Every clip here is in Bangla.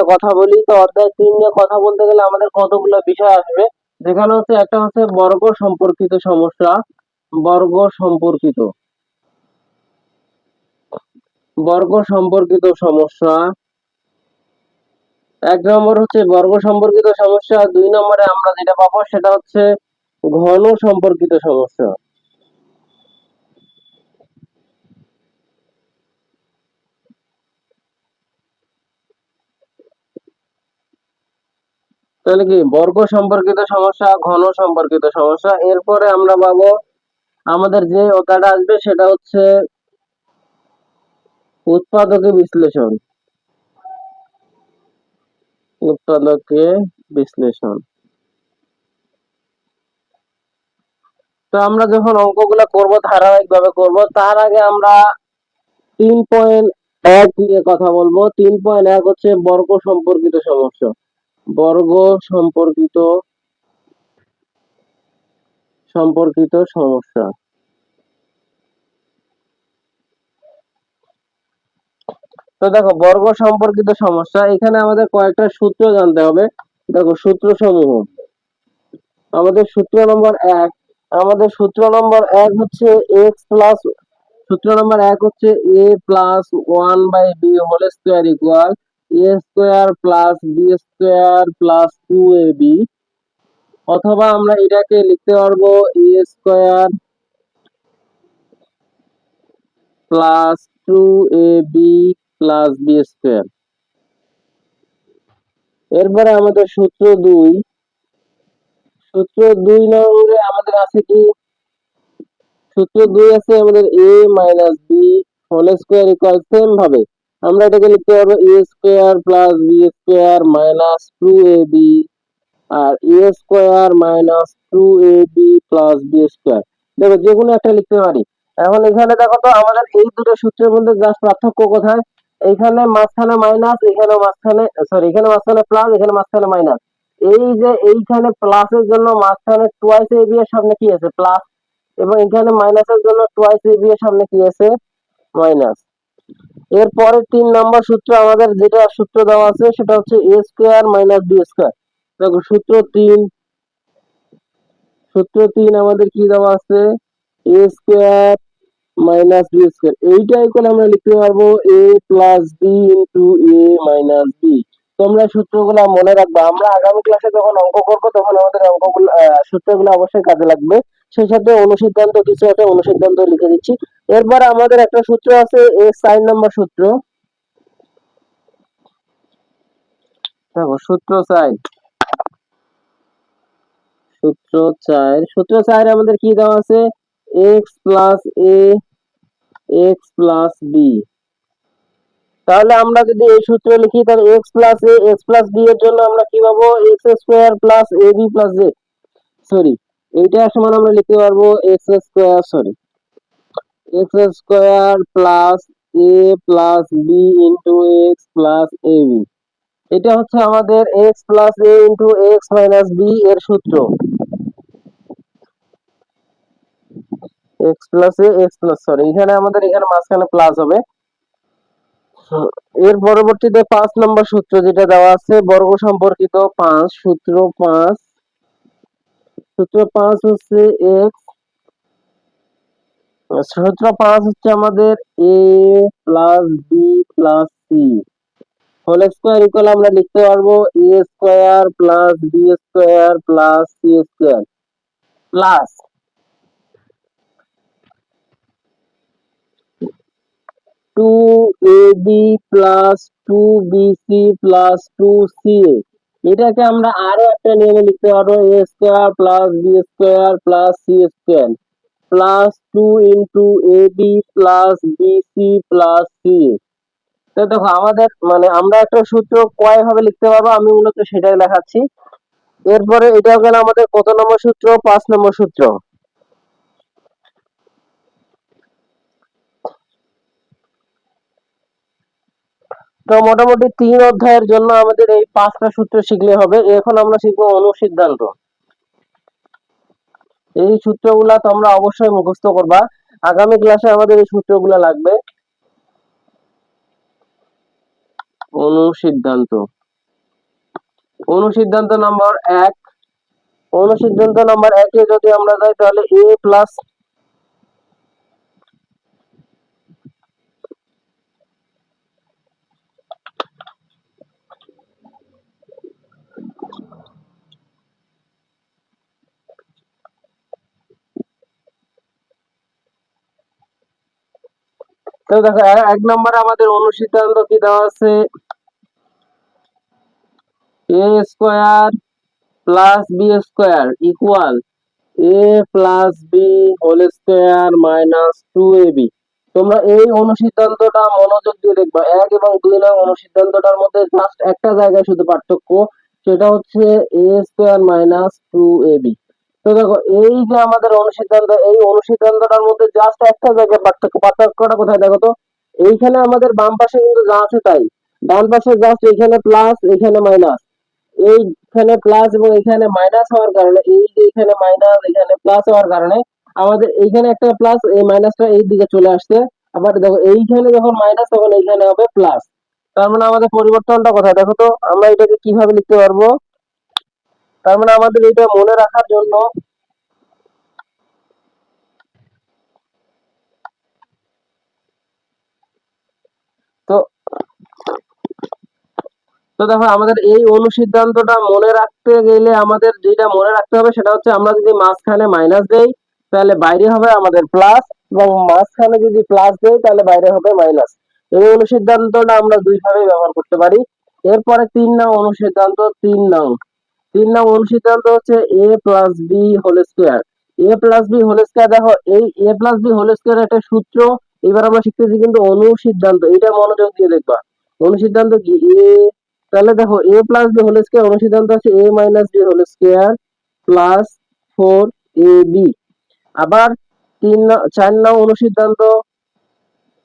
নিয়ে কথা বলি। তো অধ্যায় 3 নিয়ে কথা বলতে গেলে আমাদের কতগুলো বিষয় আসবে, যেখানে হচ্ছে একটা হচ্ছে বর্গ সম্পর্কিত সমস্যা, বর্গ সম্পর্কিত বর্গ সম্পর্কিত সমস্যা। 1 নম্বর হচ্ছে বর্গ সম্পর্কিত সমস্যা, 2 নম্বরে আমরা যেটা পাবো সেটা হচ্ছে ঘন সম্পর্কিত সমস্যা। তাহলে কি বর্গ সম্পর্কিত সমস্যা, ঘন সম্পর্কিত সমস্যা। এরপরে আমরা পাবো আমাদের যে অধ্যায়টা আসবে সেটা হচ্ছে উৎপাদকে বিশ্লেষণ, উৎপাদকে বিশ্লেষণ। তো আমরা যখন অঙ্কগুলা করব ধারাবাহিকভাবে করব, তার আগে আমরা 3.1 নিয়ে কথা বলবো। 3.1 হচ্ছে বর্গ সম্পর্কিত সমস্যা, বর্গ সম্পর্কিত সমস্যা। তো দেখো বর্গ সম্পর্কিত সমস্যা, এখানে আমাদের কয়েকটা সূত্র জানতে হবে। দেখো সূত্র সমূহ, আমাদের সূত্র নম্বর 1, আমাদের সূত্র নম্বর 1 হচ্ছে x প্লাস, সূত্র নম্বর 1 হচ্ছে a plus 1/b whole square equal a square plus b square plus 2ab, অথবা আমরা এটাকে লিখতে পারবো a square plus 2ab plus b square. এরপরে আমাদের সূত্র 2, সূত্র 2 নম্বরে আমাদের আছে কি, সূত্র 2 আছে আমাদের a minus b whole square equal, same ভাবে আমরা এটাকে লিখতে পারবো a square plus b square minus 2ab আর a square minus 2ab plus b square. দেখো যে কোনো একটা লিখতে পারি। এখন এখানে দেখো তো আমাদের এই দুটো সূত্রের মধ্যে জাস্ট পার্থক্য কোথায়, এইখানে মাঝখানে মাইনাস, এখানে মাঝখানে সরি এখানে মাঝখানে প্লাস, এখানে মাঝখানে মাইনাস। এই যে এইখানে প্লাসের জন্য মাঝখানে টুয়াইস ab এর সামনে কি আছে প্লাস, এবং এখানে মাইনাসের জন্য টুয়াইস ab এর সামনে কি আছে মাইনাস। এরপরে 3 নম্বর সূত্র আমাদের যেটা সূত্র দেওয়া আছে সেটা হচ্ছে a square minus b square. দেখো সূত্র 3 আমাদের কি দেওয়া আছে, a square minus b square. এইটাই করে আমরা লিখতে পারবো a plus b into a minus b। তোমরা সূত্রগুলো মনে রাখবা, আমরা আগামী ক্লাসে যখন অঙ্ক করব তখন আমাদের অঙ্কগুলো সূত্রগুলো অবশ্যই কাজে লাগবে। সেই সাথে অনুসিদ্ধান্ত কিছু আছে, অনুসিদ্ধান্ত লিখে দিচ্ছি। এরপর আমাদের একটা সূত্র আছে a sin নম্বর সূত্র। দেখো সূত্র 4, সূত্র 4 আমাদের কি দেওয়া আছে, x plus a x plus b। তাহলে আমরা যদি এই সূত্র লিখি তাহলে x plus a x plus b এর জন্য আমরা কি পাবো, x square plus ab plus z, sorry এইটা সমান আমরা লিখতে পারবো x square plus a plus b into x plus ab। এটা হচ্ছে আমাদের x plus a into x minus b এর সূত্র, x plus a x plus sorry এখানে আমাদের এখানে মাঝখানে প্লাস হবে। এর পরবর্তীতে 5 নম্বর সূত্র যেটা দেওয়া আছে বর্গ সম্পর্কিত 5, সূত্র 5 হচ্ছে x, সূত্র 5 হচ্ছে আমাদের a plus b plus c whole square equal আমরা লিখতে পারবো a square plus b square plus c square plus 2ab plus 2bc plus 2ca। এটাকে আমরা আরো একটা নিয়মে লিখতে পারবো a square plus b square plus c square plus 2 into ab plus bc plus ca। তো দেখো আমাদের মানে আমরা একটা সূত্র কয় ভাবে লিখতে পারবো আমি মূলত সেটাই দেখাচ্ছি। এরপরে এটা গেল আমাদের কত নম্বর সূত্র, 5 নম্বর সূত্র। তো মোটামুটি 3 অধ্যায়ের জন্য আমাদের এই 5টা সূত্র শিখলে হবে। এখন আমরা শিখবো অনুসিদ্ধান্ত। এই সূত্রগুলা তোমরা অবশ্যই মুখস্থ করবা, আগামী ক্লাসে আমাদের এই সূত্রগুলা লাগবে। অনুসিদ্ধান্ত অনুসিদ্ধান্ত নাম্বার 1, অনুসিদ্ধান্ত নাম্বার 1 এ যদি আমরা যাই তাহলে a প্লাস তো দেখো 1 নম্বরে আমাদের অনুসিদ্ধান্ত কি দেওয়া আছে, a square plus B square equal a plus B whole square minus 2ab। তোমরা এই অনুসিদ্ধান্তটা মনোযোগ দিয়ে দেখবা, 1 এবং 2 নং অনুসিদ্ধান্তটার মধ্যে জাস্ট একটা জায়গায় শুধু পার্থক্য, সেটা হচ্ছে a স্কয়ার মাইনাস 2ab। তো দেখো এই যে আমাদের অনুসিদ্ধান্ত, এই অনুসিদ্ধান্তটার মধ্যে জাস্ট একটা জায়গায় পার্থক্য, পার্থক্যটা কোথায় দেখো তো, এইখানে আমাদের বাম পাশে কিন্তু যা আছে তাই, ডান পাশে জাস্ট এখানে প্লাস এখানে মাইনাস, এইখানে প্লাস এবং এখানে মাইনাস হওয়ার কারণে, এই যে এখানে মাইনাস এখানে প্লাস হওয়ার কারণে আমাদের এইখানে একটা প্লাস, এই মাইনাসটা এই দিকে চলে আসছে। আবার দেখো এইখানে যখন মাইনাস তখন এইখানে হবে প্লাস, তার মানে আমাদের পরিবর্তনটা কোথায় দেখো তো, আমরা এটাকে কিভাবে লিখতে পারবো, তার মানে আমাদের এটা মনে রাখার জন্য, তো তো দেখো আমাদের এই অনুসিদ্ধান্তটা মনে রাখতে গেলে আমাদের যেটা মনে রাখতে হবে সেটা হচ্ছে, আমরা যদি মাঝখানে মাইনাস দেই তাহলে বাইরে হবে আমাদের প্লাস, এবং মাঝখানে যদি প্লাস দেই তাহলে বাইরে হবে মাইনাস। এই অনুসিদ্ধান্তটা আমরা দুই ভাবে ব্যবহার করতে পারি। এরপরে 3 নং অনুসিদ্ধান্ত, 3 নং অনুসিদ্ধান্ত হচ্ছে a plus B whole square. a plus B whole square, দেখো এই a plus B whole square একটা সূত্র, এবার আমরা শিখতেছি কিন্তু অনুসিদ্ধান্ত, এটা মনোযোগ দিয়ে দেখবা। অনুসিদ্ধান্ত কি, a, তাহলে দেখো a plus B whole square অনুসিদ্ধান্ত আছে a minus B whole square plus 4ab। আবার 4 নং অনুসিদ্ধান্ত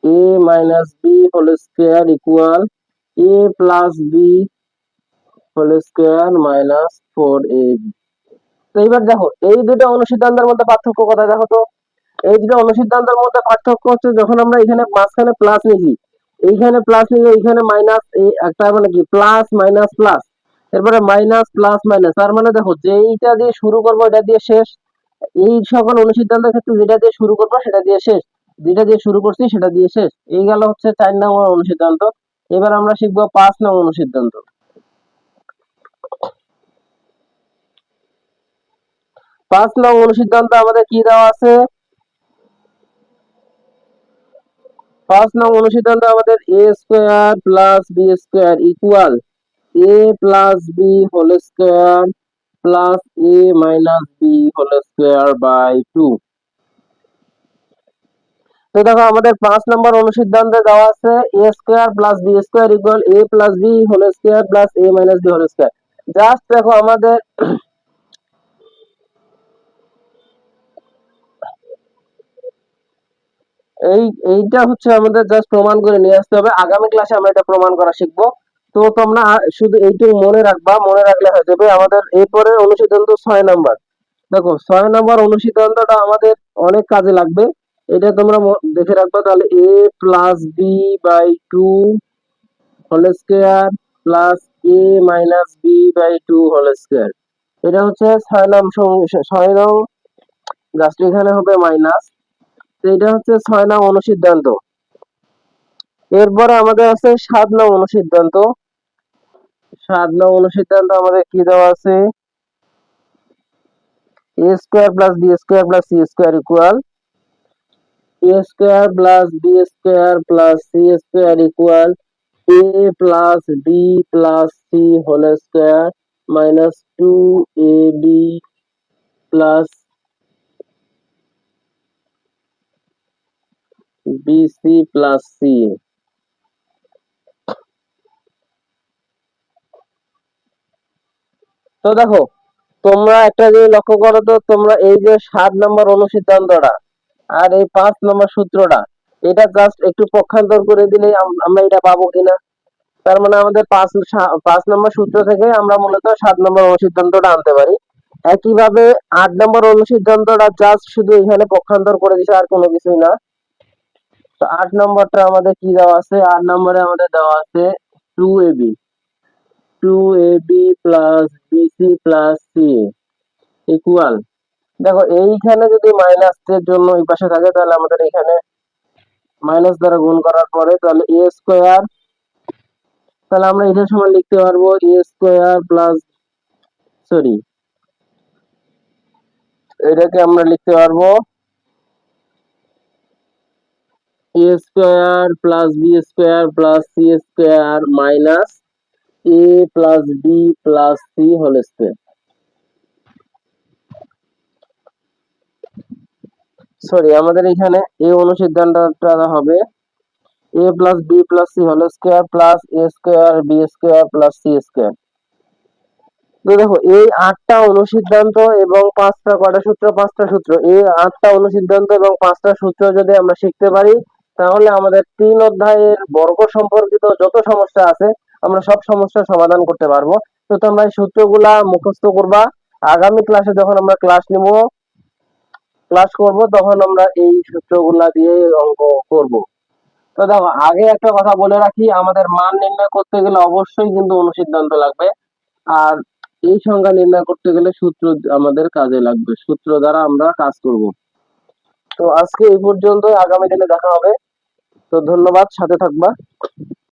a minus B whole square equal a plus B whole square minus 4ab। তো এইবার দেখো এই দুটো অনুসিদ্ধান্তের মধ্যে পার্থক্য কোথায় দেখো তো, এই দুটো অনুসিদ্ধান্তের মধ্যে পার্থক্য হচ্ছে যখন আমরা এখানে মাঝখানে প্লাস নিয়েছি, এইখানে প্লাস নিয়ে এইখানে মাইনাস, এই একটা মানে কি প্লাস মাইনাস প্লাস, এরপরে মাইনাস প্লাস মাইনাস, তার মানে দেখো যেইটা দিয়ে শুরু করবো এটা দিয়ে শেষ, এই সকল অনুসিদ্ধান্তের ক্ষেত্রে যেটা দিয়ে শুরু করবো সেটা দিয়ে শেষ, যেটা দিয়ে শুরু করছি সেটা দিয়ে শেষ। এই গেল হচ্ছে 4 নম্বর অনুসিদ্ধান্ত। এবার আমরা শিখবো 5 নং অনুসিদ্ধান্ত। 5 নং অনুসিদ্ধান্ত আমাদের কি দেওয়া আছে, 5 নং অনুসিদ্ধান্ত আমাদের a square plus B square equal a plus B whole square plus a minus B whole square by 2। তো দেখো আমাদের 5 নম্বর অনুসিদ্ধান্তে দেওয়া আছে a square plus B square equal a plus B whole square plus a minus B whole square. Just দেখো আমাদের এইটা হচ্ছে আমাদের জাস্ট প্রমাণ করে নিয়ে আসতে হবে, আগামী ক্লাসে আমরা এটা প্রমাণ করা শিখবো। তো তোমরা শুধু এইটুকু মনে রাখবা, মনে রাখলে হয়ে যাবে। আমাদের এরপরে অনুসিদ্ধান্ত 6 নাম্বার, দেখো 6 নাম্বার অনুসিদ্ধান্তটা আমাদের অনেক কাজে লাগবে, এটা তোমরা দেখে রাখবা। তাহলে a plus B by 2 whole square plus a minus B by 2 whole square, এটা হচ্ছে 6 নং, জাস্ট এখানে হবে মাইনাস। তো এটা হচ্ছে 6 নং অনুসিদ্ধান্ত। এরপরে আমাদের আছে 7 নং অনুসিদ্ধান্ত। 7 নং অনুসিদ্ধান্ত আমাদের কি দেওয়া আছে, a square plus B square plus C square equal a square plus B square plus C square equal a plus B plus C whole square minus 2ab plus bc plus C. তো দেখো তোমরা একটা জিনিস লক্ষ্য করো তো, তোমরা এই যে 7 নম্বর অনুসিদ্ধান্তটা আর এই 5 নম্বর সূত্রটা, এটা জাস্ট একটু পক্ষান্তর করে দিলেই আমরা এটা পাবো কিনা। তার মানে আমাদের 5 নম্বর সূত্র থেকে আমরা মূলত 7 নম্বর অনুসিদ্ধান্তটা আনতে পারি। একইভাবে 8 নম্বর অনুসিদ্ধান্তটা জাস্ট শুধু এখানে পক্ষান্তর করে দিছে, আর কোনো কিছুই না। তো 8 নম্বরটা আমাদের কি দেওয়া আছে, 8 নম্বরে আমাদের দেওয়া আছে 2ab। 2ab plus BC plus C equal, দেখো এইখানে যদি মাইনাস এর জন্য এই পাশে থাকে তাহলে আমাদের এখানে মাইনাস দ্বারা গুণ করার পরে তাহলে এ স্কোয়ার, তাহলে আমরা এটার সমান লিখতে পারবো এ স্কোয়ার প্লাস, সরি, এটাকে আমরা লিখতে পারবো A square plus B square plus C square minus A plus B plus C whole square. Sorry, আমাদের এখানে এই অনুসিদ্ধান্তটা হবে A plus B plus C whole square plus A square B square plus C square. তো দেখো এই 8টা অনুসিদ্ধান্ত এবং 5টা কয়টা সূত্র, 5টা সূত্র, এই 8টা অনুসিদ্ধান্ত এবং 5টা সূত্র যদি আমরা শিখতে পারি তাহলে আমাদের 3 অধ্যায়ের বর্গ সম্পর্কিত যত সমস্যা আছে আমরা সব সমস্যার সমাধান করতে পারবো। তো তোমরা এই সূত্রগুলা মুখস্থ করবা, আগামী ক্লাসে যখন আমরা ক্লাস করব তখন আমরা এই সূত্রগুলা দিয়ে অঙ্ক করব। তো দেখো আগে একটা কথা বলে রাখি, আমাদের মান নির্ণয় করতে গেলে অবশ্যই কিন্তু অনুসিদ্ধান্ত লাগবে, আর এই সংখ্যা নির্ণয় করতে গেলে সূত্র আমাদের কাজে লাগবে, সূত্র দ্বারা আমরা কাজ করব। তো আজকে এই পর্যন্ত, আগামী দিনে দেখা হবে। তো ধন্যবাদ, সাথে থাকবা।